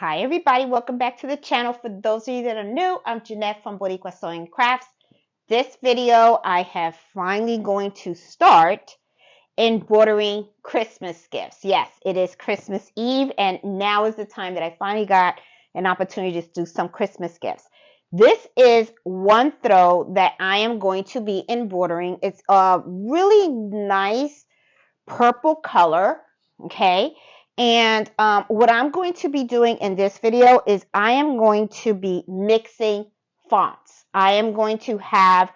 Hi everybody, welcome back to the channel. For those of you that are new, I'm Jeanette from Boricua Sewing Crafts. This video, I have finally going to start embroidering Christmas gifts. Yes, it is Christmas Eve, and now is the time that I finally got an opportunity to do some Christmas gifts. This is one throw that I am going to be embroidering. It's a really nice purple color, okay? And what I'm going to be doing in this video is I am going to be mixing fonts. I am going to have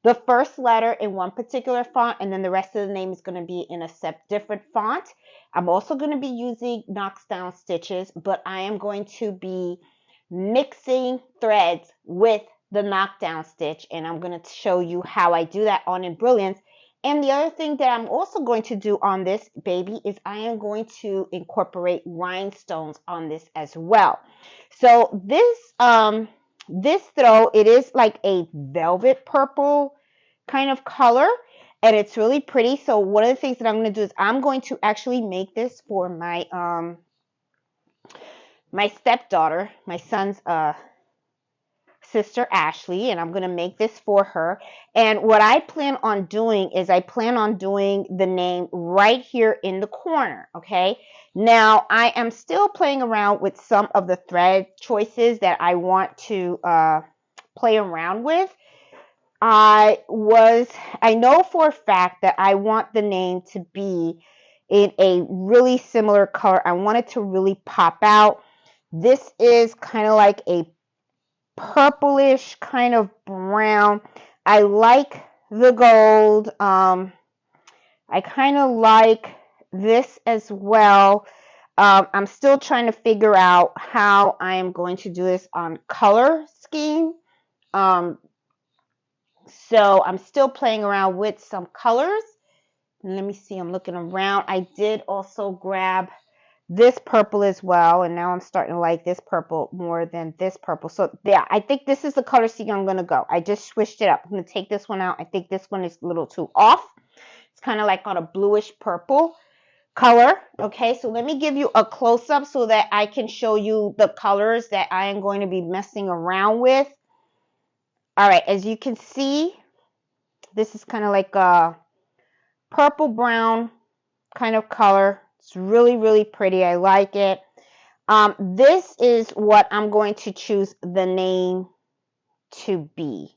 the first letter in one particular font, and then the rest of the name is going to be in a different font. I'm also going to be using knockdown stitches, but I am going to be mixing threads with the knockdown stitch, and I'm going to show you how I do that on Brilliance. And the other thing that I'm also going to do on this baby is I am going to incorporate rhinestones on this as well. So this throw, it is like a velvet purple kind of color, and it's really pretty. So one of the things that I'm going to do is I'm going to actually make this for my my stepdaughter, my son's sister Ashley, and I'm going to make this for her. And what I plan on doing is I plan on doing the name right here in the corner, okay? Now, I am still playing around with some of the thread choices that I want to play around with. I know for a fact that I want the name to be in a really similar color. I want it to really pop out. This is kind of like a purplish kind of brown. I like the gold. I kind of like this as well. I'm still trying to figure out how I am going to do this on color scheme. So I'm still playing around with some colors. Let me see, I'm looking around. I did also grab this purple as well, and now I'm starting to like this purple more than this purple. So yeah, I think this is the color scheme I'm going to go. I just switched it up. I'm going to take this one out. I think this one is a little too off. It's kind of like on a bluish purple color. Okay, so let me give you a close-up so that I can show you the colors that I am going to be messing around with. All right, as you can see, this is kind of like a purple brown kind of color. It's really, really pretty. I like it. This is what I'm going to choose the name to be.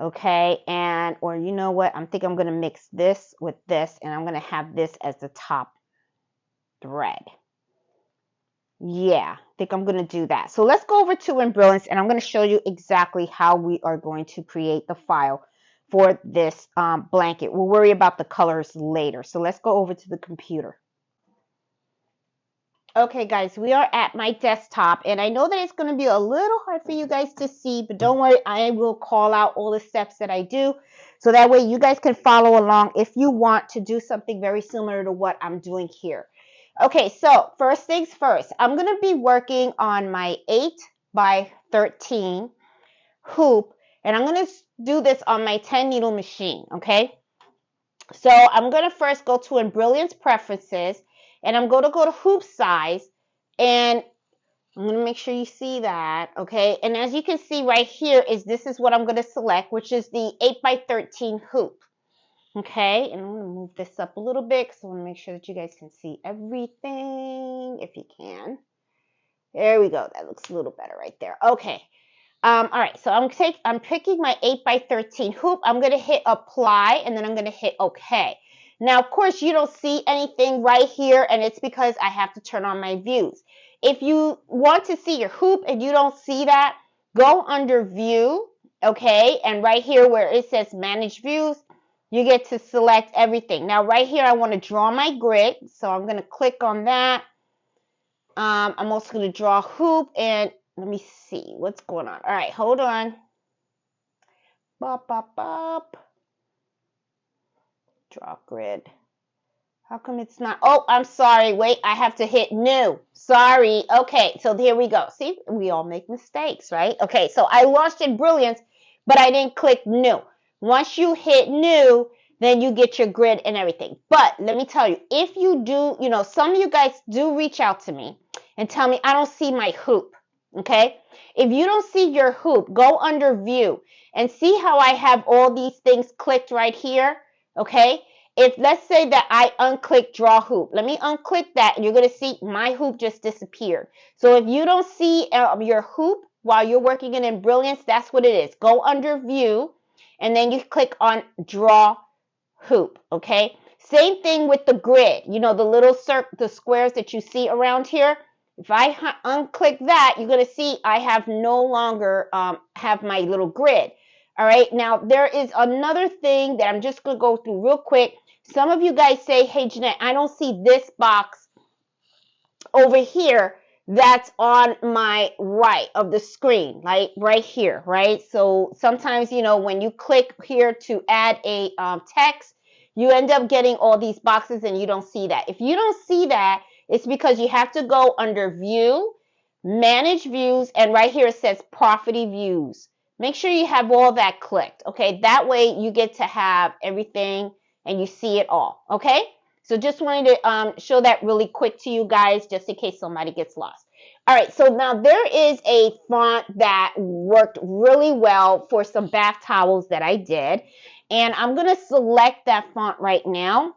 Okay, and or you know what? I think I'm going to mix this with this, and I'm going to have this as the top thread. Yeah, I think I'm going to do that. So let's go over to Brilliance, and I'm going to show you exactly how we are going to create the file for this blanket. We'll worry about the colors later. So let's go over to the computer. Okay, guys, we are at my desktop, and I know that it's going to be a little hard for you guys to see, but don't worry, I will call out all the steps that I do, so that way you guys can follow along if you want to do something very similar to what I'm doing here. Okay, so first things first, I'm going to be working on my 8 by 13 hoop, and I'm going to do this on my 10 needle machine, okay? So I'm going to first go to Brilliance Preferences, and I'm going to go to hoop size, and I'm going to make sure you see that, okay? And as you can see right here this is what I'm going to select, which is the 8 by 13 hoop, okay? And I'm going to move this up a little bit because I want to make sure that you guys can see everything, if you can. There we go. That looks a little better right there. Okay. All right, so I'm picking my 8 by 13 hoop. I'm going to hit apply, and then I'm going to hit OK. Now, of course, you don't see anything right here, and it's because I have to turn on my views. If you want to see your hoop and you don't see that, go under view, okay? And right here where it says manage views, you get to select everything. Now, right here, I want to draw my grid, so I'm going to click on that. I'm also going to draw a hoop, and let me see what's going on. All right, hold on. Bop, bop, bop. Draw grid. How come it's not? Oh, I'm sorry. Wait, I have to hit new. Sorry. Okay, so here we go. See, we all make mistakes, right? Okay, so I launched in Brilliance, but I didn't click new. Once you hit new, then you get your grid and everything. But let me tell you, if you do, some of you guys do reach out to me, and tell me, I don't see my hoop, okay? If you don't see your hoop, go under view and see how I have all these things clicked right here, okay? If let's say that I unclick draw hoop, let me unclick that and you're going to see my hoop just disappeared. So if you don't see your hoop while you're working in Brilliance, that's what it is. Go under view and then you click on draw hoop, okay? Same thing with the grid, you know, the little the squares that you see around here. If I unclick that, you're going to see I have no longer have my little grid. All right, now there is another thing that I'm just going to go through real quick. Some of you guys say, hey, Jeanette, I don't see this box over here that's on my right of the screen, like right here, right? So sometimes, you know, when you click here to add a text, you end up getting all these boxes and you don't see that. If you don't see that, it's because you have to go under view, manage views, and right here it says property views. Make sure you have all that clicked, okay? That way you get to have everything and you see it all, okay? So just wanted to show that really quick to you guys, just in case somebody gets lost. All right, so now there is a font that worked really well for some bath towels that I did. And I'm going to select that font right now.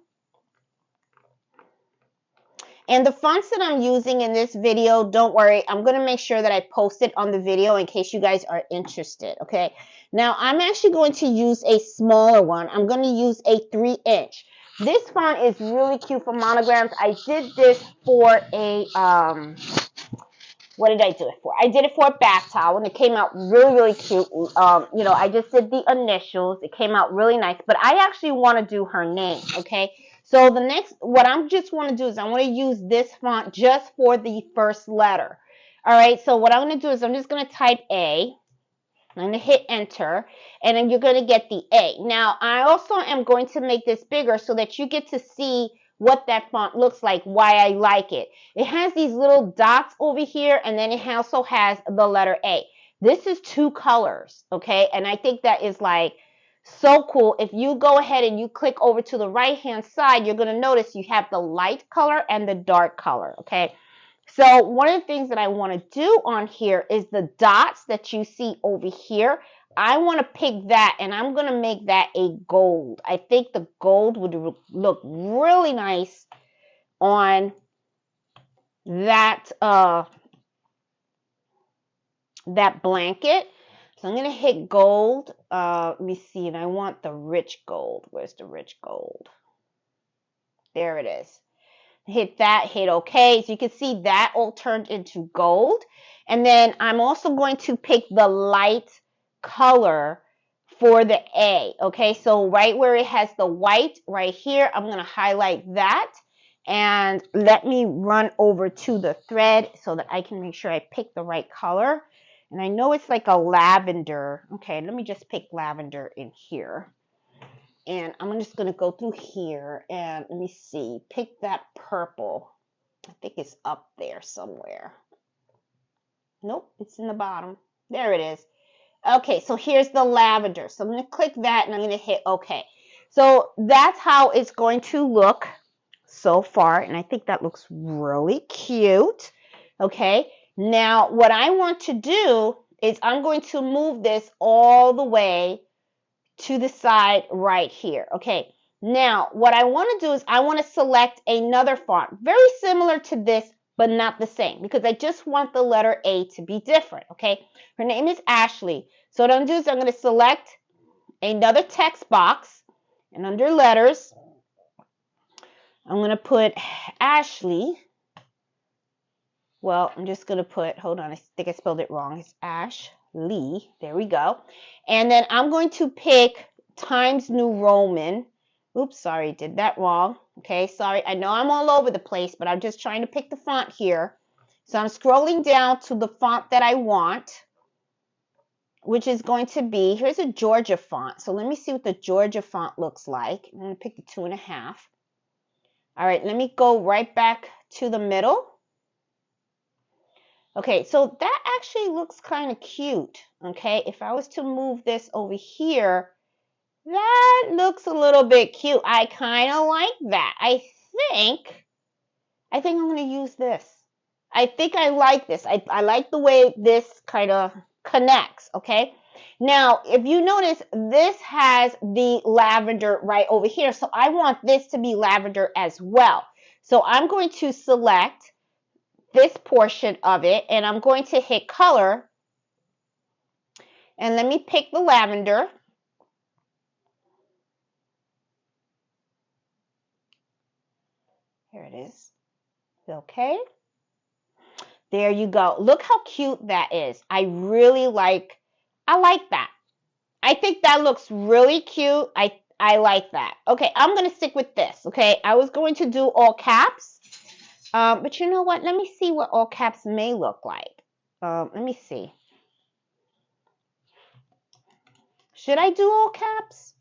And the fonts that I'm using in this video, don't worry, I'm going to make sure that I post it on the video in case you guys are interested, okay? Now, I'm actually going to use a smaller one. I'm going to use a 3-inch. This font is really cute for monograms. I did this for a, what did I do it for? I did it for a bath towel, and it came out really, really cute. You know, I just did the initials. It came out really nice, but I actually want to do her name, okay? So the next, what I just want to do is I want to use this font just for the first letter. All right, so what I'm going to do is I'm just going to type A. I'm going to hit enter, and then you're going to get the A. Now, I also am going to make this bigger so that you get to see what that font looks like, why I like it. It has these little dots over here, and then it also has the letter A. This is 2 colors, okay? And I think that is like so cool. If you go ahead and you click over to the right-hand side, you're going to notice you have the light color and the dark color, okay? So one of the things that I want to do on here is the dots that you see over here. I want to pick that, and I'm going to make that a gold. I think the gold would look really nice on that that blanket. So I'm going to hit gold. Let me see, and I want the rich gold. Where's the rich gold? There it is. Hit that, hit OK. So you can see that all turned into gold. And then I'm also going to pick the light color for the A. Okay, so right where it has the white right here, I'm going to highlight that. And let me run over to the thread so that I can make sure I pick the right color. And I know it's like a lavender. Okay, let me just pick lavender in here. And I'm just going to go through here and let me see, pick that purple. I think it's up there somewhere. Nope, it's in the bottom. There it is. Okay, so here's the lavender. So I'm going to click that and I'm going to hit OK. So that's how it's going to look so far. And I think that looks really cute. Okay, now what I want to do is I'm going to move this all the way to the side right here. Okay, now what I want to do is I want to select another font very similar to this but not the same because I just want the letter A to be different. Okay, her name is Ashley. So what I'm going to do is I'm going to select another text box, and under letters I'm going to put Ashley. Well, I'm just going to put, hold on, I think I spelled it wrong. It's Ashley. There we go. And then I'm going to pick Times New Roman. Oops, sorry, did that wrong. Okay, sorry. I know I'm all over the place, but I'm just trying to pick the font here. So I'm scrolling down to the font that I want, which is going to be, here's a Georgia font. So let me see what the Georgia font looks like. I'm going to pick the 2.5. All right, let me go right back to the middle. Okay, so that actually looks kind of cute. Okay, if I was to move this over here, that looks a little bit cute. I kind of like that. I think I'm going to use this. I think I like this. I like the way this kind of connects, okay? Now, if you notice, this has the lavender right over here. So I want this to be lavender as well. So I'm going to select this portion of it and I'm going to hit color. And let me pick the lavender. Here it is. Okay. There you go. Look how cute that is. I like that. I think that looks really cute. I like that. Okay, I'm going to stick with this. Okay, I was going to do all caps. But you know what? Let me see what all caps may look like. Let me see. Should I do all caps?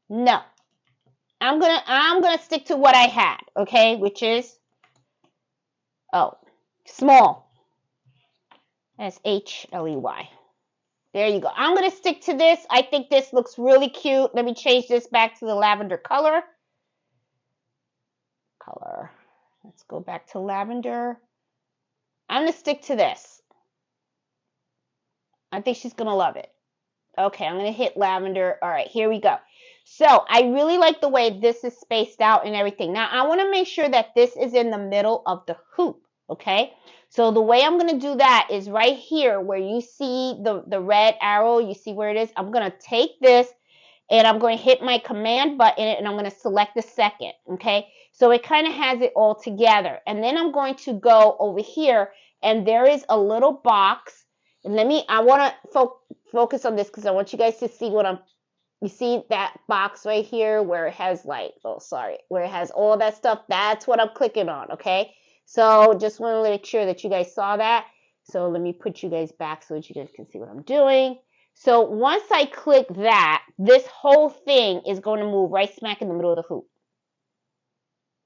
No. I'm gonna stick to what I had, okay, which is small. SHLEY. There you go. I'm gonna stick to this. I think this looks really cute. Let me change this back to the lavender color. Let's go back to lavender. I'm gonna stick to this. I think she's gonna love it. Okay, I'm gonna hit lavender. All right, here we go. So I really like the way this is spaced out and everything. Now I want to make sure that this is in the middle of the hoop. Okay, so the way I'm gonna do that is right here where you see the red arrow. You see where it is? I'm gonna take this and I'm going to hit my command button and I'm going to select the second. Okay, so it kind of has it all together. And then I'm going to go over here and there is a little box. And I want to focus on this because I want you guys to see you see that box right here where it has where it has all that stuff. That's what I'm clicking on, okay? So just want to make sure that you guys saw that. So let me put you guys back so that you guys can see what I'm doing. So once I click that, this whole thing is going to move right smack in the middle of the hoop.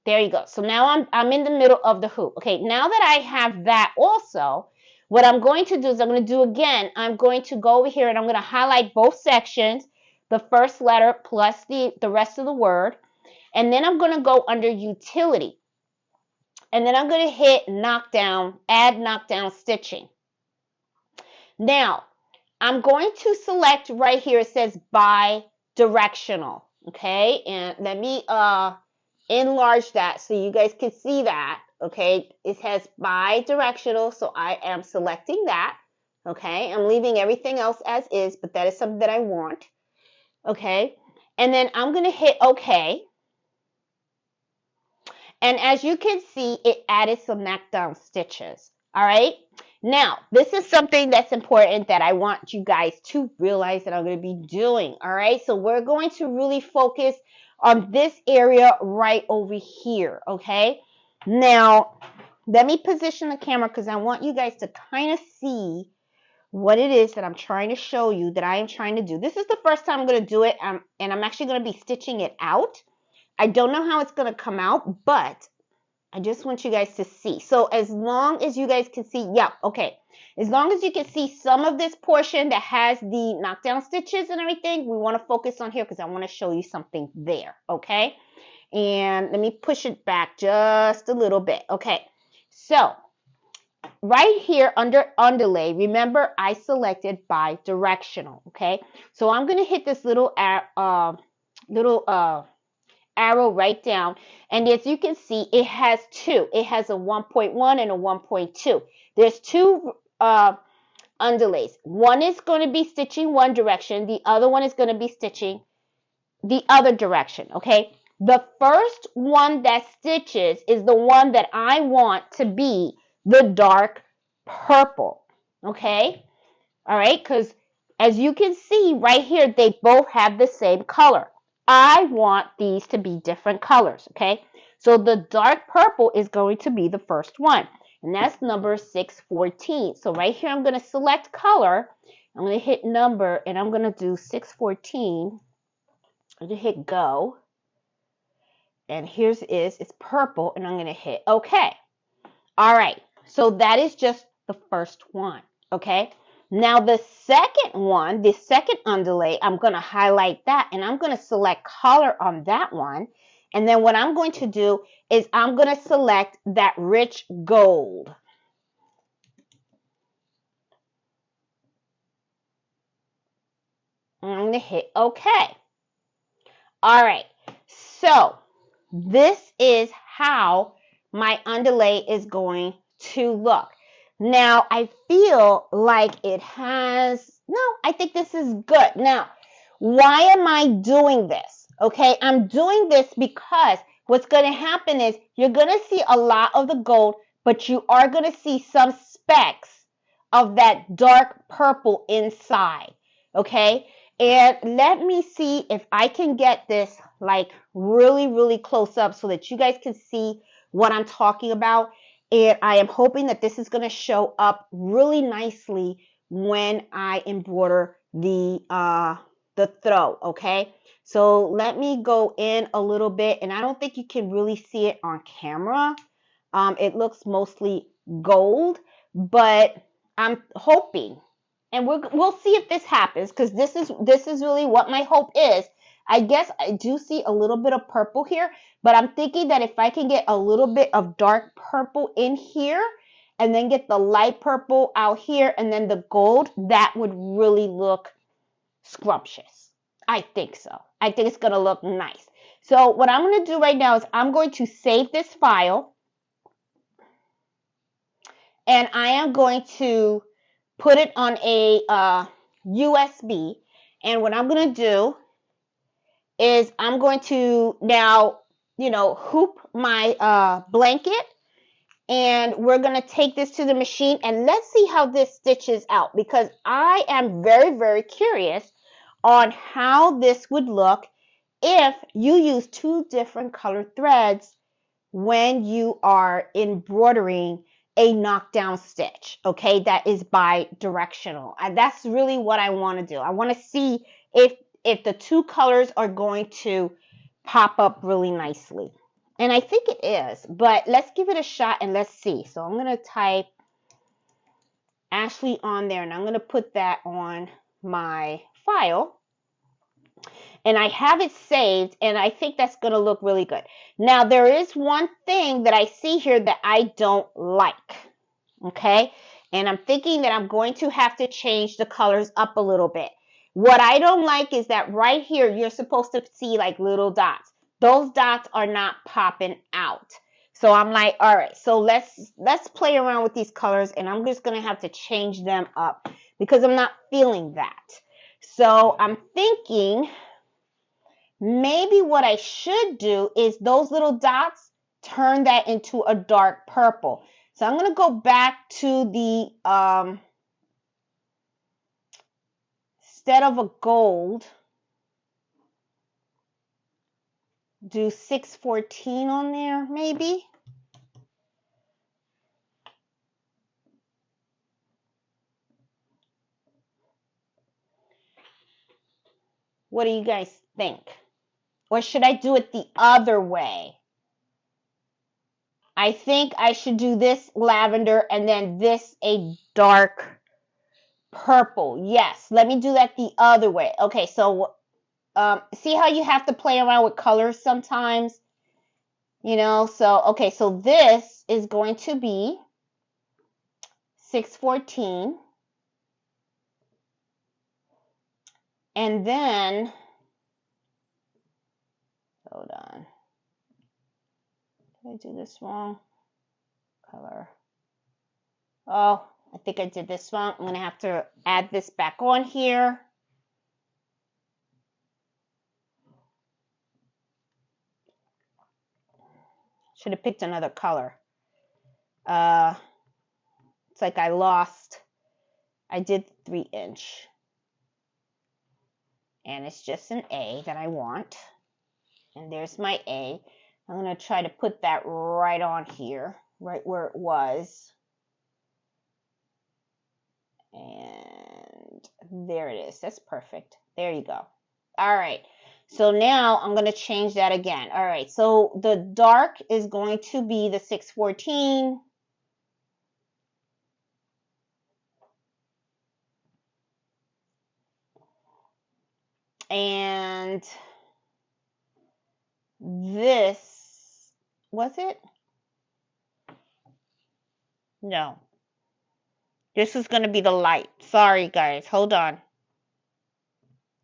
There you go. So now I'm in the middle of the hoop. Okay, now that I have that also, what I'm going to do is I'm going to do again, I'm going to go over here and I'm going to highlight both sections, the first letter plus the rest of the word, and then I'm going to go under utility. And then I'm going to hit add knockdown stitching. Now, I'm going to select right here, it says bi-directional, okay? And let me enlarge that so you guys can see that, okay? It has bi-directional, so I am selecting that, okay? I'm leaving everything else as is, but that is something that I want, okay? And then I'm going to hit OK. And as you can see, it added some knockdown stitches, all right? Now, this is something that's important that I want you guys to realize that I'm going to be doing, all right? So we're going to really focus on this area right over here, okay? Now, let me position the camera because I want you guys to kind of see what it is that I'm trying to show you that I am trying to do. This is the first time I'm going to do it, and I'm actually going to be stitching it out. I don't know how it's going to come out, but I just want you guys to see. So as long as you guys can see, as long as you can see some of this portion that has the knockdown stitches and everything, we want to focus on here because I want to show you something there, okay? And let me push it back just a little bit, okay? So right here under underlay, remember I selected bi-directional, okay? So I'm going to hit this little arrow right down, and as you can see, it has two. It has a 1.1 and a 1.2. There's two underlays. One is going to be stitching one direction, the other one is going to be stitching the other direction, okay? The first one that stitches is the one that I want to be the dark purple, okay? All right, because as you can see right here, they both have the same color. I want these to be different colors, okay? So the dark purple is going to be the first one, and that's number 614. So right here, I'm going to select color. I'm going to hit number, and I'm going to do 614. I'm going to hit go, and it's purple, and I'm going to hit OK. All right, so that is just the first one, okay? Now the second one, the second underlay, I'm going to highlight that and I'm going to select color on that one. And then what I'm going to do is I'm going to select that rich gold. I'm going to hit OK. All right. So this is how my underlay is going to look. Now, I feel like it has, no, I think this is good. Now, why am I doing this? Okay, I'm doing this because what's going to happen is you're going to see a lot of the gold, but you are going to see some specks of that dark purple inside. Okay, and let me see if I can get this like really, really close up so that you guys can see what I'm talking about. And I am hoping that this is going to show up really nicely when I embroider the throw. Okay, so let me go in a little bit, and I don't think you can really see it on camera. It looks mostly gold, but I'm hoping, and we'll see if this happens, because this is really what my hope is. I guess I do see a little bit of purple here, but I'm thinking that if I can get a little bit of dark purple in here, and then get the light purple out here, and then the gold, that would really look scrumptious. I think so. I think it's going to look nice. So what I'm going to do right now is I'm going to save this file, and I am going to put it on a USB. And what I'm going to do is I'm going to now, hoop my blanket, and we're going to take this to the machine, and let's see how this stitches out, because I am very, very curious on how this would look if you use two different colored threads when you are embroidering a knockdown stitch, okay, that is bi-directional. And that's really what I want to do. I want to see if the two colors are going to pop up really nicely. And I think it is, but let's give it a shot and let's see. So I'm going to type Ashley on there, and I'm going to put that on my file. And I have it saved, and I think that's going to look really good. Now, there is one thing that I see here that I don't like, okay? And I'm thinking that I'm going to have to change the colors up a little bit. What I don't like is that right here, you're supposed to see like little dots. Those dots are not popping out. So I'm like, all right, so let's play around with these colors, and I'm just going to have to change them up because I'm not feeling that. So I'm thinking maybe what I should do is those little dots, turn that into a dark purple. So I'm going to go back to the, instead of a gold, do 614 on there, maybe. What do you guys think? Or should I do it the other way? I think I should do this lavender and then this a dark purple. Yes, let me do that the other way. Okay, so see how you have to play around with colors sometimes? So, okay, so this is going to be 614. And then, hold on. Did I do this wrong? Color. Oh, I think I did this wrong. I'm going to have to add this back on here. Should have picked another color. It's like I did 3-inch. And it's just an A that I want. And there's my A. I'm going to try to put that right on here, right where it was. And there it is. That's perfect. There you go. All right. So now I'm going to change that again. All right. So the dark is going to be the 614. And this, was it? No. This is going to be the light. Sorry, guys. Hold on.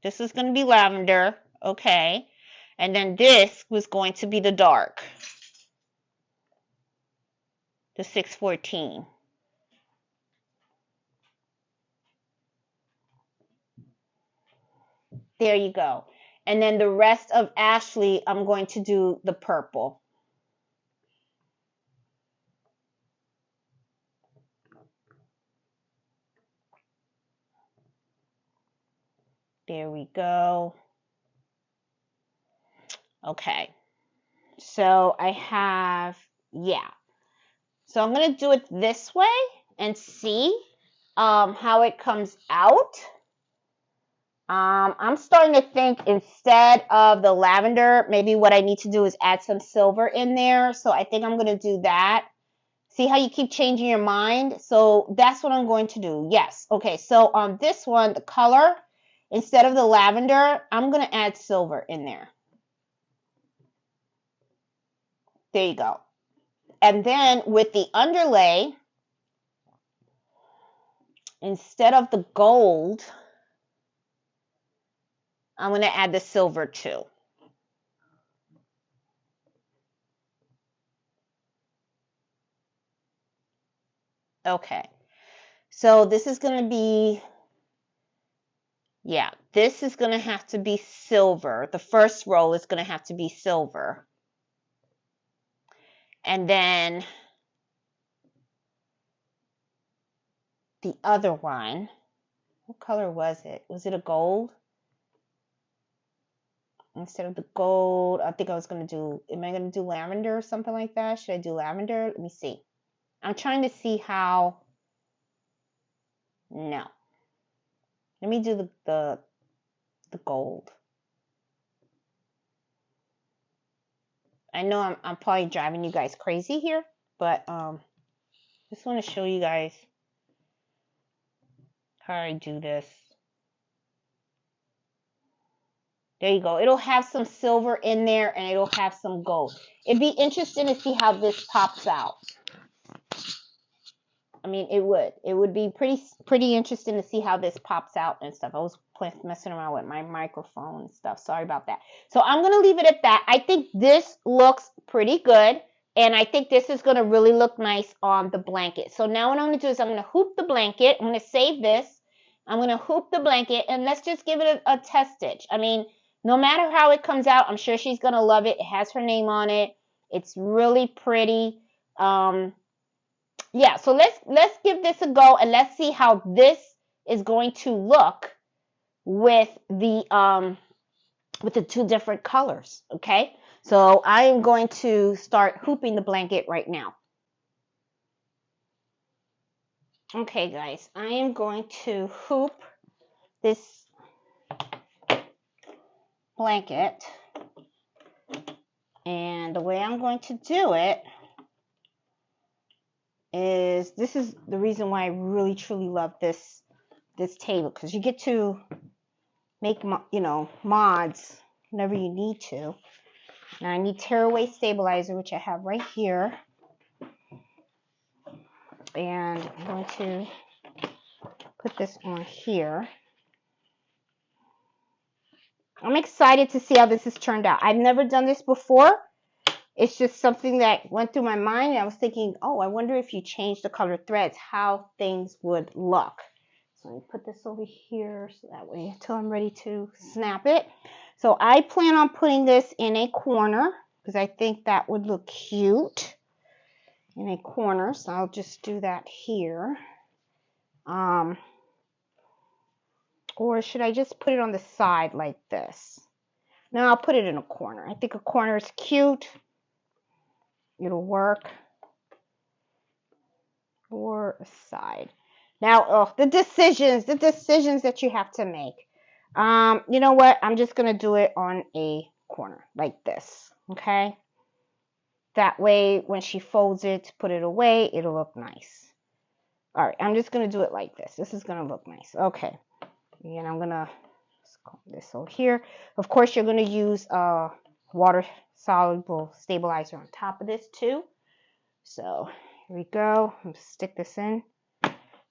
This is going to be lavender. Okay. And then this was going to be the dark. The 614. There you go. And then the rest of Ashley, I'm going to do the purple. There we go. Okay. So I have, yeah. So I'm going to do it this way and see how it comes out. I'm starting to think instead of the lavender, maybe what I need to do is add some silver in there. So I think I'm going to do that. See how you keep changing your mind? So that's what I'm going to do. Yes. Okay. So on this one, the color, instead of the lavender, I'm going to add silver in there. There you go. And then with the underlay, instead of the gold, I'm going to add the silver too. Okay. So this is going to be, yeah, this is going to have to be silver. The first row is going to have to be silver. And then the other one, what color was it? Was it a gold? Instead of the gold, I think I was going to do, am I going to do lavender or something like that? Should I do lavender? Let me see. I'm trying to see how, no. Let me do the gold. I know I'm probably driving you guys crazy here, but just want to show you guys how I do this. There you go. It'll have some silver in there and it'll have some gold. It'd be interesting to see how this pops out. I mean, it would be pretty interesting to see how this pops out and stuff. I was messing around with my microphone and stuff. Sorry about that. So I'm going to leave it at that. I think this looks pretty good. And I think this is going to really look nice on the blanket. So now what I'm going to do is I'm going to hoop the blanket. I'm going to save this. I'm going to hoop the blanket. And let's just give it a test stitch. I mean, no matter how it comes out, I'm sure she's going to love it. It has her name on it. It's really pretty. Yeah, so let's give this a go and let's see how this is going to look with the two different colors, okay? So I am going to start hooping the blanket right now. Okay, guys, I am going to hoop this blanket, and the way I'm going to do it is, this is the reason why I really truly love this table, because you get to make, you know, mods whenever you need to. Now I need tearaway stabilizer, which I have right here, and I'm going to put this on here. I'm excited to see how this has turned out. I've never done this before. It's just something that went through my mind. I was thinking, oh, I wonder if you change the color threads, how things would look. So let me put this over here so that way until I'm ready to snap it. So I plan on putting this in a corner because I think that would look cute in a corner. So I'll just do that here. Or should I just put it on the side like this? No, I'll put it in a corner. I think a corner is cute. It'll work. Or a side. Now, the decisions that you have to make. You know what? I'm just going to do it on a corner like this. Okay? That way, when she folds it, put it away, it'll look nice. All right, I'm just going to do it like this. This is going to look nice. Okay. And I'm going to comb this over here. Of course, you're going to use a water soluble stabilizer on top of this too. So here we go. I'm going to stick this in.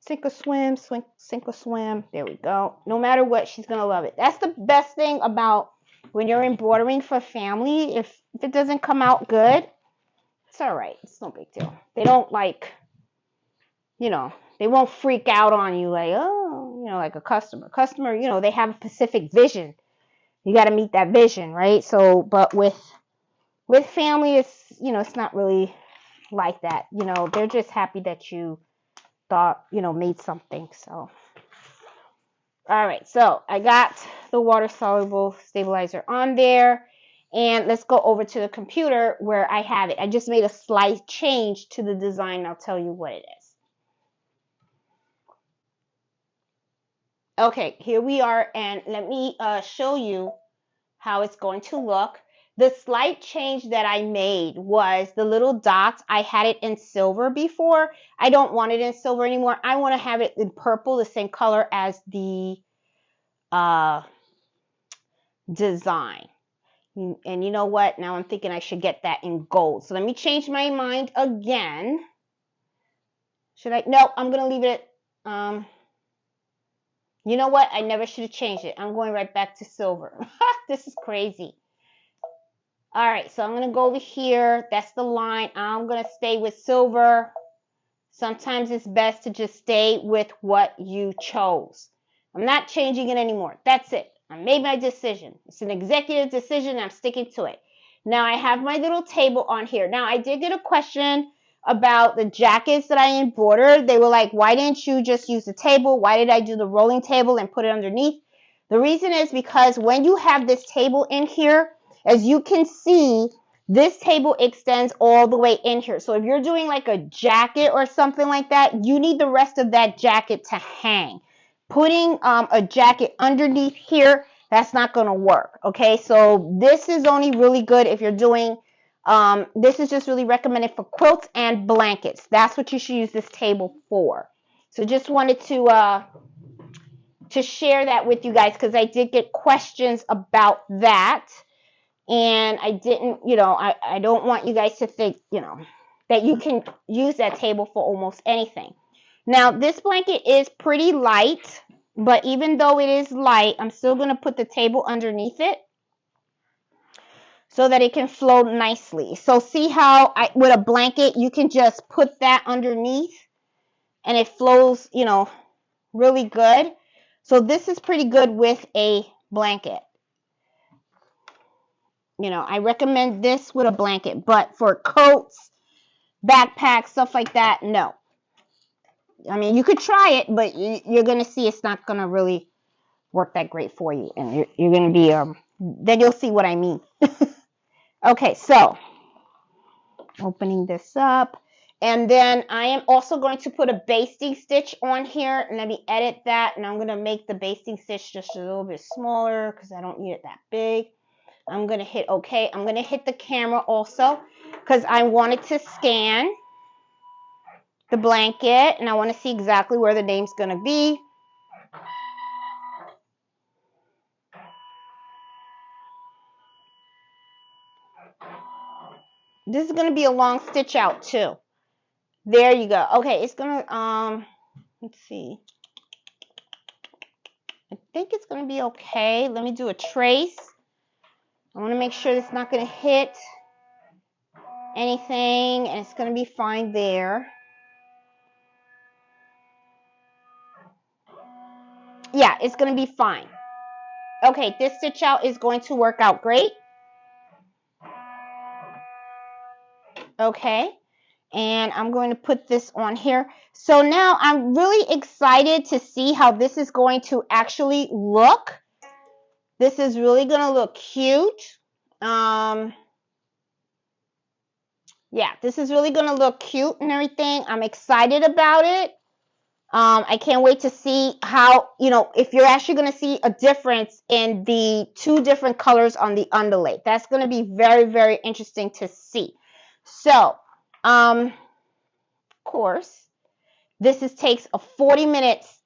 Sink or swim, sink or swim. There we go. No matter what, she's going to love it. That's the best thing about when you're embroidering for family. If it doesn't come out good, it's all right. It's no big deal. They don't like, you know, they won't freak out on you like, oh, you know, like a customer. Customer, you know, they have a specific vision. You got to meet that vision, right? So, but with family, it's, you know, it's not really like that. You know, they're just happy that you thought, you know, made something. So, all right, so I got the water soluble stabilizer on there, and let's go over to the computer where I have it. I just made a slight change to the design. I'll tell you what it is. Okay, here we are, and let me show you how it's going to look. The slight change that I made was the little dots. I had it in silver before. I don't want it in silver anymore. I want to have it in purple, the same color as the design. And you know what? Now I'm thinking I should get that in gold. So let me change my mind again. Should I? No, I'm going to leave it. You know what? I never should have changed it. I'm going right back to silver. This is crazy. All right, so I'm going to go over here. That's the line. I'm going to stay with silver. Sometimes it's best to just stay with what you chose. I'm not changing it anymore. That's it. I made my decision. It's an executive decision. I'm sticking to it. Now I have my little table on here. Now I did get a question about the jackets that I embroidered. They were like, why didn't you just use the table? Why did I do the rolling table and put it underneath? The reason is because when you have this table in here, as you can see, this table extends all the way in here. So if you're doing like a jacket or something like that, you need the rest of that jacket to hang. Putting a jacket underneath here, that's not going to work. Okay, so this is only really good if you're doing, this is just really recommended for quilts and blankets. That's what you should use this table for. So just wanted to share that with you guys because I did get questions about that. And I didn't, you know, I don't want you guys to think, you know, that you can use that table for almost anything. Now, this blanket is pretty light, but even though it is light, I'm still going to put the table underneath it so that it can flow nicely. So see how with a blanket, you can just put that underneath and it flows, you know, really good. So this is pretty good with a blanket. You know, I recommend this with a blanket, but for coats, backpacks, stuff like that, no. I mean, you could try it, but you're going to see it's not going to really work that great for you. And you're going to be, then you'll see what I mean. Okay, so opening this up. And then I am also going to put a basting stitch on here. Let me edit that. And I'm going to make the basting stitch just a little bit smaller because I don't need it that big. I'm going to hit OK. I'm going to hit the camera also because I wanted to scan the blanket and I want to see exactly where the name's going to be. This is going to be a long stitch out too. There you go. Okay, it's going to, let's see. I think it's going to be okay. Let me do a trace. I want to make sure it's not going to hit anything and it's going to be fine there. Yeah, it's going to be fine. Okay, this stitch out is going to work out great. Okay, and I'm going to put this on here. So now I'm really excited to see how this is going to actually look. This is really going to look cute. Yeah, this is really going to look cute and everything. I'm excited about it. I can't wait to see how, you know, if you're actually going to see a difference in the two different colors on the underlay. That's going to be very, very interesting to see. So, of course, this takes a 40 minutes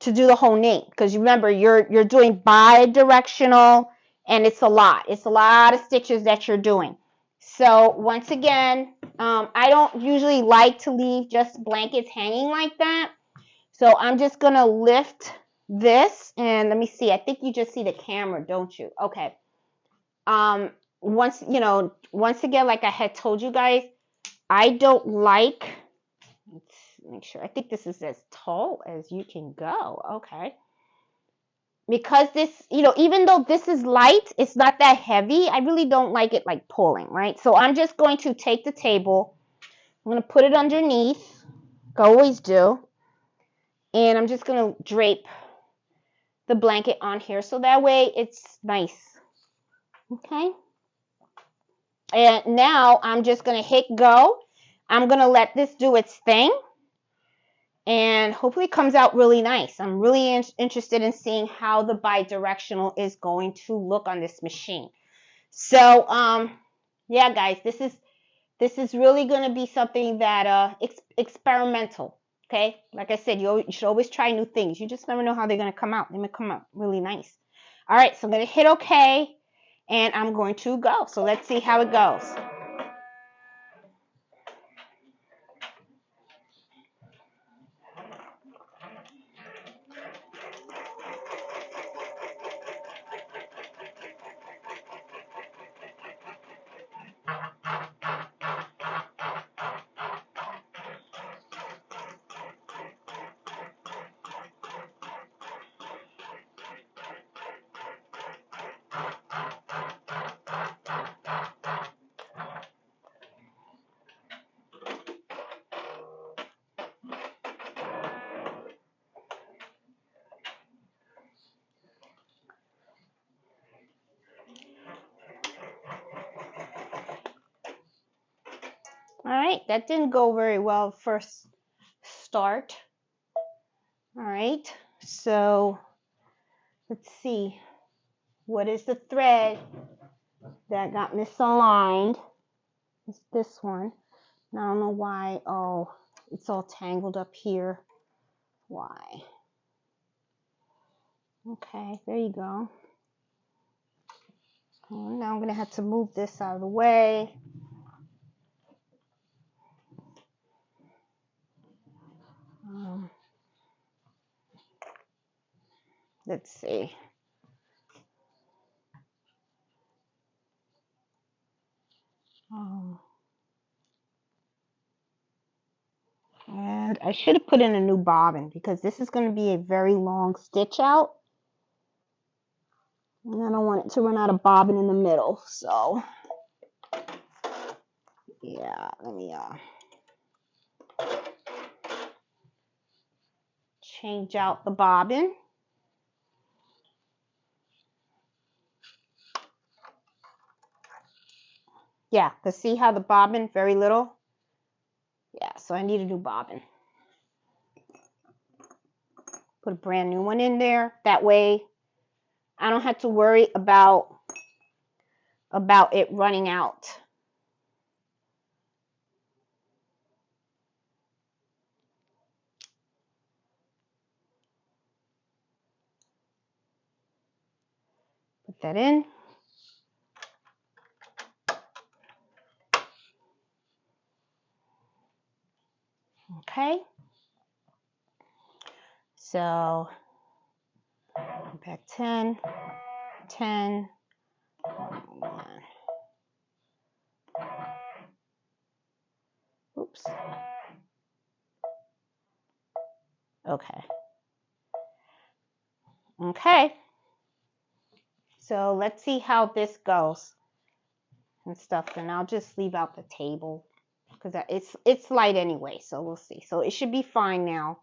to do the whole nape, because remember you're doing bi-directional, and it's a lot of stitches that you're doing. So once again, I don't usually like to leave just blankets hanging like that, so I'm just gonna lift this, and let me see, I think you just see the camera, don't you? Okay. Once again, like I had told you guys, I don't like, let's make sure, I think this is as tall as you can go. Okay. Because this, even though this is light, it's not that heavy. I really don't like it like pulling, right? So I'm just going to take the table, I'm going to put it underneath, like I always do, and I'm just going to drape the blanket on here so that way it's nice. Okay. And now I'm just going to hit go. I'm going to let this do its thing, and hopefully it comes out really nice. I'm really interested in seeing how the bi-directional is going to look on this machine. So, yeah, guys, this is really going to be something that experimental. Okay, like I said, you should always try new things. You just never know how they're going to come out. They may come out really nice. All right, so I'm going to hit OK, and I'm going to go. So let's see how it goes. All right, that didn't go very well first start. All right, so let's see. What is the thread that got misaligned? It's this one. And I don't know why. Oh, it's all tangled up here. Why? Okay, there you go. Now I'm going to have to move this out of the way. Let's see. And I should have put in a new bobbin because this is going to be a very long stitch out. And I don't want it to run out of bobbin in the middle. So, yeah, let me change out the bobbin. Yeah, because see how the bobbin, very little? Yeah, so I need a new bobbin. Put a brand new one in there. That way I don't have to worry about it running out. Put that in. Okay. So back 10, 10, 1. Oops. Okay. Okay. So let's see how this goes and stuff. And I'll just leave out the table because it's light anyway. So we'll see. So it should be fine now.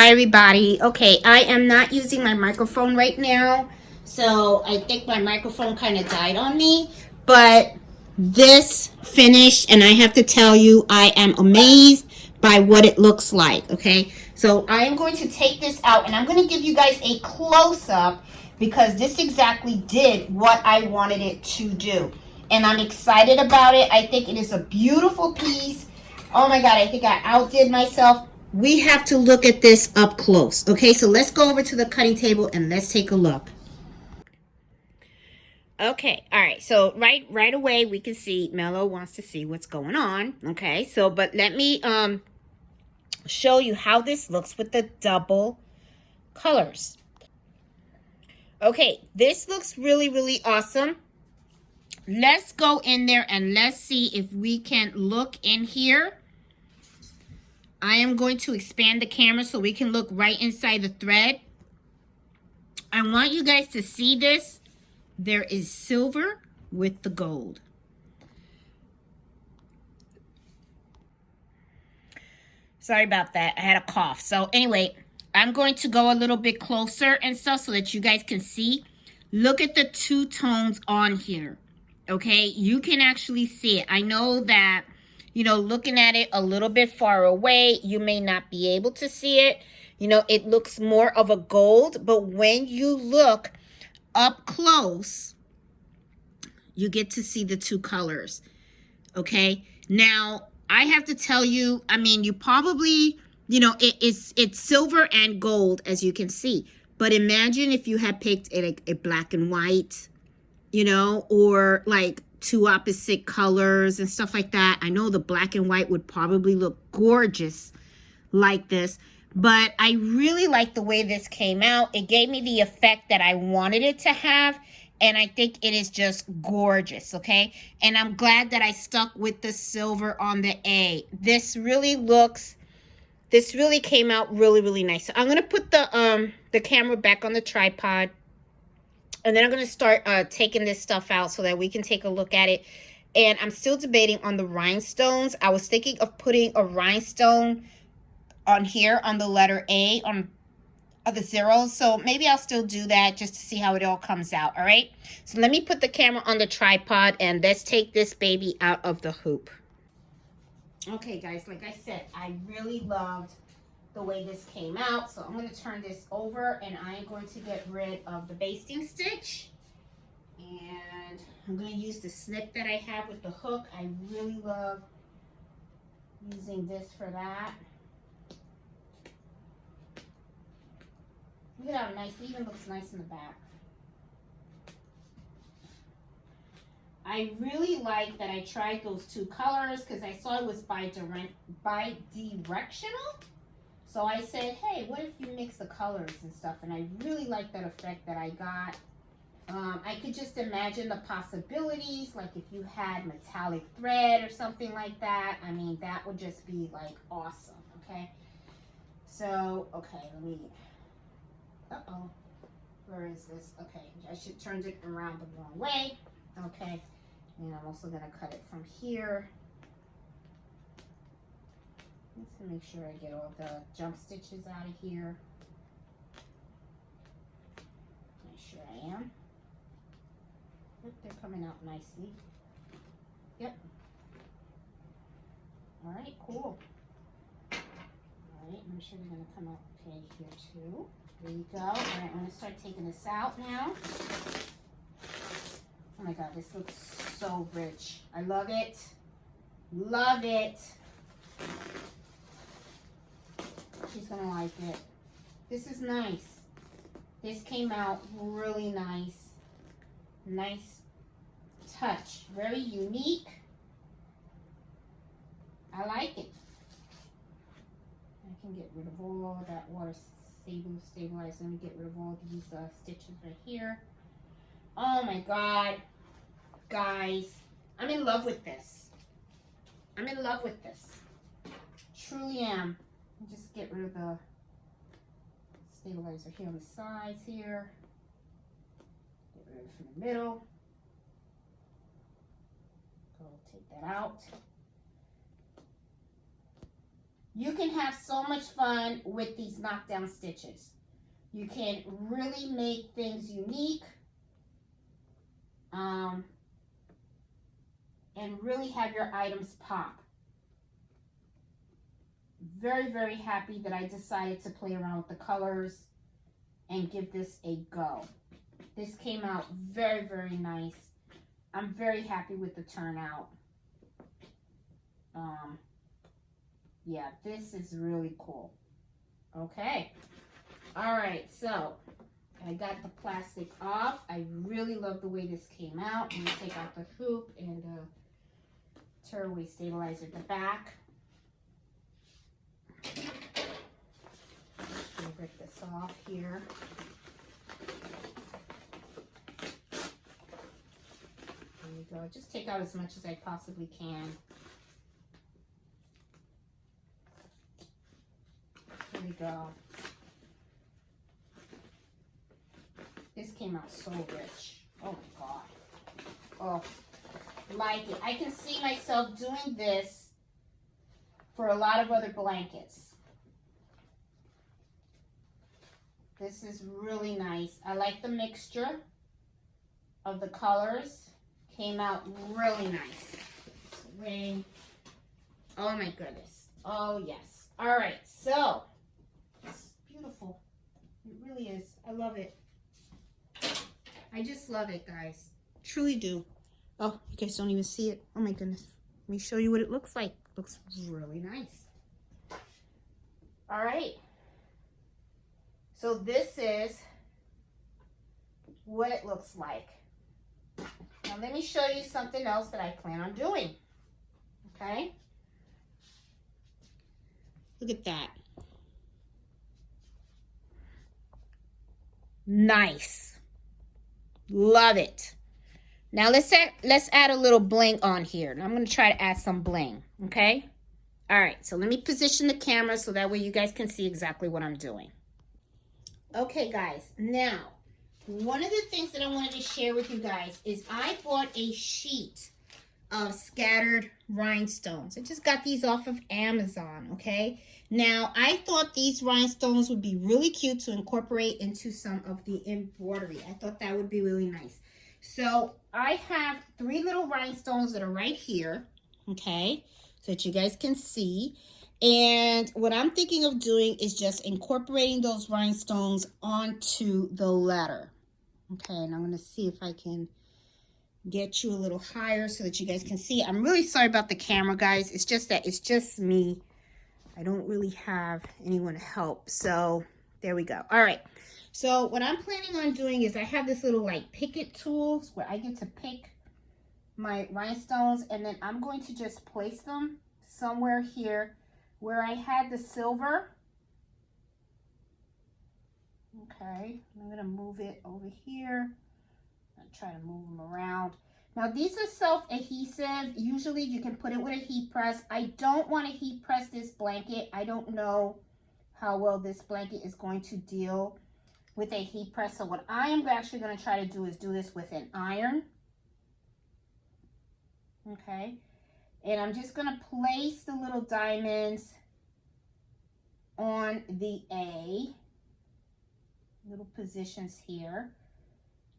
Hi everybody. Okay, I am not using my microphone right now, so I think my microphone kind of died on me, but this finished and I have to tell you I am amazed by what it looks like. Okay, so I am going to take this out and I'm going to give you guys a close-up because this exactly did what I wanted it to do, and I'm excited about it. I think it is a beautiful piece. Oh my god, I think I outdid myself. We have to look at this up close. Okay, so let's go over to the cutting table and let's take a look. Okay, all right, so right away we can see Mello wants to see what's going on. Okay, so but let me show you how this looks with the double colors. Okay, this looks really awesome. Let's go in there and let's see if we can look in here. I am going to expand the camera so we can look right inside the thread. I want you guys to see this. There is silver with the gold. Sorry about that. I had a cough. So anyway, I'm going to go a little bit closer and stuff so that you guys can see. Look at the two tones on here. Okay, you can actually see it. I know that, you know, looking at it a little bit far away, you may not be able to see it. You know, it looks more of a gold, but when you look up close, you get to see the two colors. Okay, now I have to tell you, I mean, you probably, you know, it's silver and gold, as you can see, but imagine if you had picked a black and white, you know, or like two opposite colors and stuff like that. I know the black and white would probably look gorgeous like this, but I really like the way this came out. It gave me the effect that I wanted it to have, and I think it is just gorgeous. Okay, and I'm glad that I stuck with the silver on the A. This really came out really nice. So I'm gonna put the camera back on the tripod, and then I'm gonna start taking this stuff out so that we can take a look at it. And I'm still debating on the rhinestones. I was thinking of putting a rhinestone on here on the letter A on the zeros, so maybe I'll still do that just to see how it all comes out. All right, so let me put the camera on the tripod and let's take this baby out of the hoop. Okay guys, like I said, I really loved the way this came out, so I'm going to turn this over and I am going to get rid of the basting stitch, and I'm going to use the snip that I have with the hook. I really love using this for that. Look at how nice, it even looks nice in the back. I really like that I tried those two colors because I saw it was bi-directional. So I said, hey, what if you mix the colors and stuff? And I really like that effect that I got. I could just imagine the possibilities, like if you had metallic thread or something like that. I mean, that would just be like awesome, okay? So, okay, let me... Uh-oh, where is this? Okay, I should turn it around the wrong way. Okay, and I'm also gonna cut it from here. Just to make sure I get all the jump stitches out of here. Make sure I am. Yep, they're coming out nicely. Yep. All right, cool. All right, I'm sure they're gonna come out okay here too. There you go. All right, I'm gonna start taking this out now. Oh my god, this looks so rich. I love it. Love it. She's gonna like it. This is nice. This came out really nice. Nice touch. Very unique. I like it. I can get rid of all that water stabilizer. Let me get rid of all these stitches right here. Oh my god, guys, I'm in love with this. I'm in love with this. Truly am. Just get rid of the stabilizer here on the sides here. Get rid of it from the middle. Go take that out. You can have so much fun with these knockdown stitches. You can really make things unique and really have your items pop. Very, very happy that I decided to play around with the colors and give this a go. This came out very, very nice. I'm very happy with the turnout. Yeah, this is really cool. Okay. All right, so I got the plastic off. I really love the way this came out. I'm gonna take out the hoop and the tearaway stabilizer at the back. Let me rip this off here. There we go. Just take out as much as I possibly can. There we go. This came out so rich. Oh my God. Oh, like it. I can see myself doing this for a lot of other blankets. This is really nice. I like the mixture of the colors. Came out really nice. Ring. Oh my goodness. Oh yes. All right, so it's beautiful. It really is. I love it. I just love it, guys. Truly do. Oh, you guys don't even see it. Oh my goodness. Let me show you what it looks like. It looks really nice. All right. So this is what it looks like. Now let me show you something else that I plan on doing. Okay. Look at that. Nice. Love it. Now let's add a little bling on here. Now I'm going to try to add some bling, okay? All right, so let me position the camera so that way you guys can see exactly what I'm doing. Okay, guys, now one of the things that I wanted to share with you guys is I bought a sheet of scattered rhinestones. I just got these off of Amazon, okay? Now, I thought these rhinestones would be really cute to incorporate into some of the embroidery. I thought that would be really nice. So, I have 3 little rhinestones that are right here, okay? So that you guys can see. And what I'm thinking of doing is just incorporating those rhinestones onto the letter. Okay, and I'm going to see if I can get you a little higher so that you guys can see. I'm really sorry about the camera, guys. It's just that it's just me. I don't really have anyone to help. So there we go. All right. So what I'm planning on doing is I have this little like pick it tools where I get to pick my rhinestones, and then I'm going to just place them somewhere here where I had the silver. Okay, I'm going to move it over here. I'm trying to move them around. Now these are self-adhesive. Usually you can put it with a heat press. I don't want to heat press this blanket. I don't know how well this blanket is going to deal with a heat press. So what I am actually going to try to do is do this with an iron. Okay. And I'm just going to place the little diamonds on the A. Little positions here.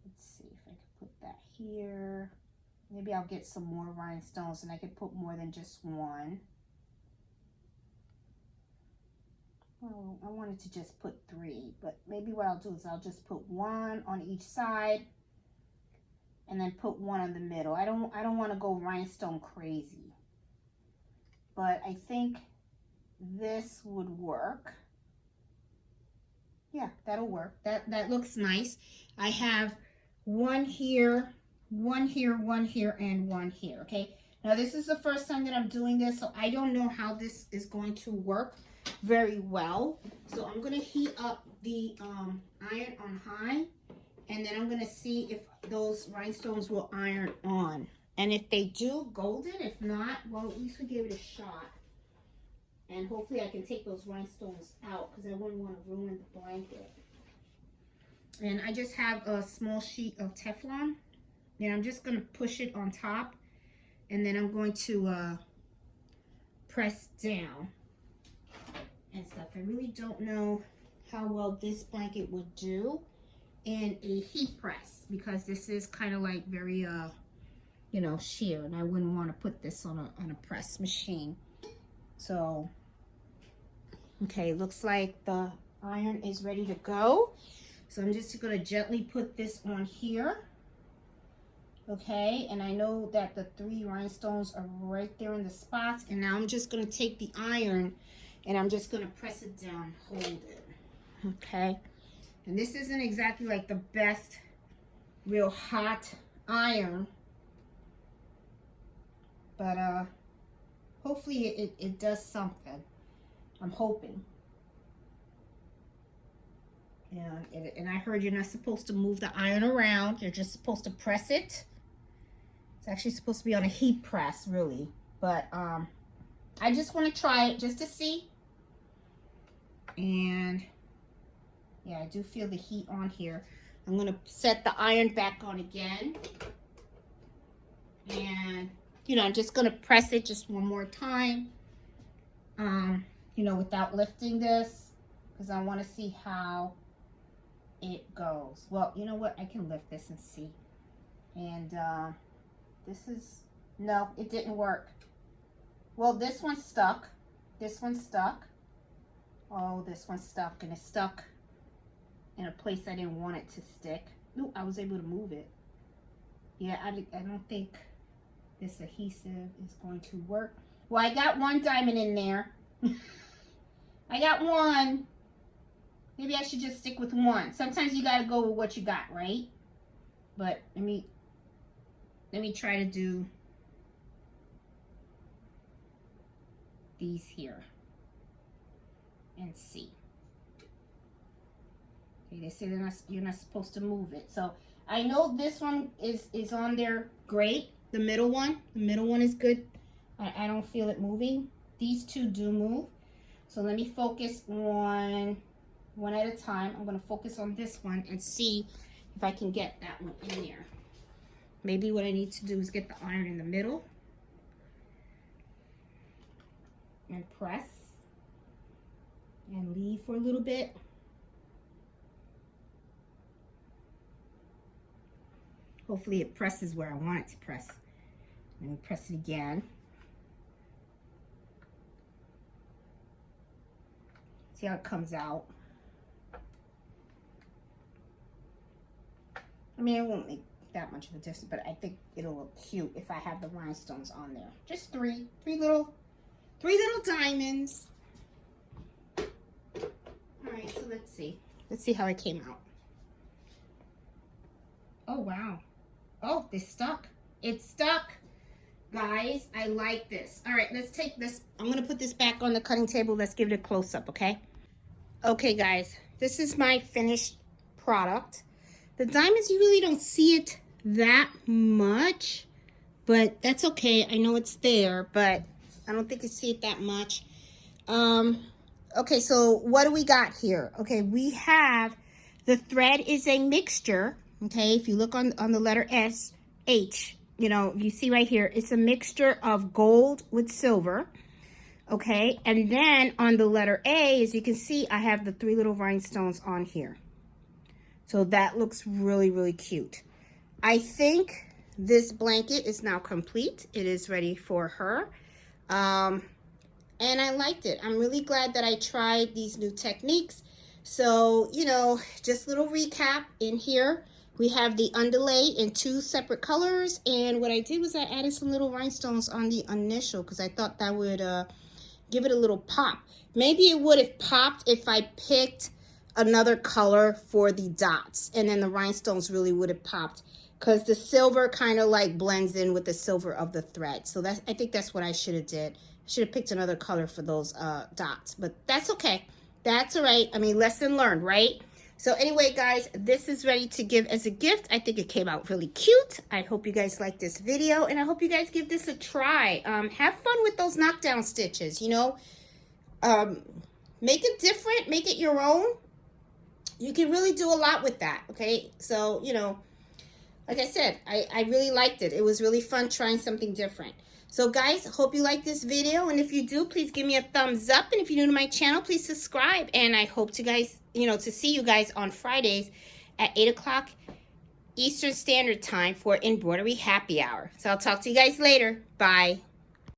Let's see if I can put that here. Maybe I'll get some more rhinestones and I can put more than just one. Well, I wanted to just put 3, but maybe what I'll do is I'll just put 1 on each side and then put 1 in the middle. I don't want to go rhinestone crazy, but I think this would work. Yeah, that'll work. That looks nice. I have 1 here, 1 here, 1 here, and 1 here, okay? Now, this is the first time that I'm doing this, so I don't know how this is going to work very well. So I'm going to heat up the iron on high, and then I'm going to see if those rhinestones will iron on. And if they do, golden. If not, well, at least we gave it a shot. And hopefully I can take those rhinestones out because I wouldn't want to ruin the blanket. And I just have a small sheet of Teflon. And I'm just going to push it on top. And then I'm going to press down. and stuff. I really don't know how well this blanket would do in a heat press, because this is kind of like very you know, sheer, and I wouldn't want to put this on a press machine. So okay, looks like the iron is ready to go. So I'm just going to gently put this on here. Okay, and I know that the 3 rhinestones are right there in the spots, and now I'm just going to take the iron and I'm just going to press it down, hold it. Okay, and this isn't exactly like the best real hot iron, but hopefully it does something. I'm hoping. Yeah, and I heard you're not supposed to move the iron around. You're just supposed to press it. It's actually supposed to be on a heat press, really. But I just want to try it just to see. And yeah, I do feel the heat on here. I'm going to set the iron back on again. And, you know, I'm just going to press it just one more time. You know, without lifting this, because I want to see how it goes. Well, you know what? I can lift this and see. And this is, no, it didn't work. Well, this one's stuck. This one's stuck. Oh, this one's stuck, and it's stuck in a place I didn't want it to stick. Ooh, I was able to move it. Yeah, I don't think this adhesive is going to work. Well, I got one diamond in there. I got one. Maybe I should just stick with one. Sometimes you got to go with what you got, right? But let me try to do these here and see. Okay, they say you're not supposed to move it. So I know this one is on there great. The middle one is good. I don't feel it moving. These two do move. So let me focus on one at a time. I'm going to focus on this one and see if I can get that one in there. Maybe what I need to do is get the iron in the middle and press and leave for a little bit. Hopefully it presses where I want it to press. Let me press it again. See how it comes out. I mean, it won't make that much of a difference, but I think it'll look cute if I have the rhinestones on there. Just three little diamonds. All right, so let's see how it came out. Oh wow. Oh, they stuck. It's stuck. Guys, I like this. All right, let's take this. I'm gonna put this back on the cutting table. Let's give it a close-up, okay? Okay, guys, this is my finished product. The diamonds, you really don't see it that much, but that's okay. I know it's there, but I don't think you see it that much. Okay, so what do we got here? Okay, we have, the thread is a mixture, okay? If you look on the letter S, H, you know, you see right here, it's a mixture of gold with silver, okay? And then on the letter A, as you can see, I have the 3 little rhinestones on here. So that looks really, really cute. I think this blanket is now complete. It is ready for her. And I liked it. I'm really glad that I tried these new techniques. So, you know, just a little recap in here. We have the underlay in 2 separate colors. And what I did was I added some little rhinestones on the initial because I thought that would give it a little pop. Maybe it would have popped if I picked another color for the dots, and then the rhinestones really would have popped because the silver kind of like blends in with the silver of the thread. So that's, I think that's what I should have did. I should have picked another color for those dots, but that's okay. That's all right. I mean, lesson learned, right? So anyway, guys, this is ready to give as a gift. I think it came out really cute. I hope you guys like this video, and I hope you guys give this a try. Have fun with those knockdown stitches, you know. Make it different, make it your own. You can really do a lot with that, okay? So, you know, like I said, I really liked it. It was really fun trying something different. So guys, hope you like this video, and if you do, please give me a thumbs up, and if you're new to my channel, please subscribe, and I hope to see you guys on Fridays at 8 o'clock Eastern Standard Time for Embroidery Happy Hour. So I'll talk to you guys later. Bye.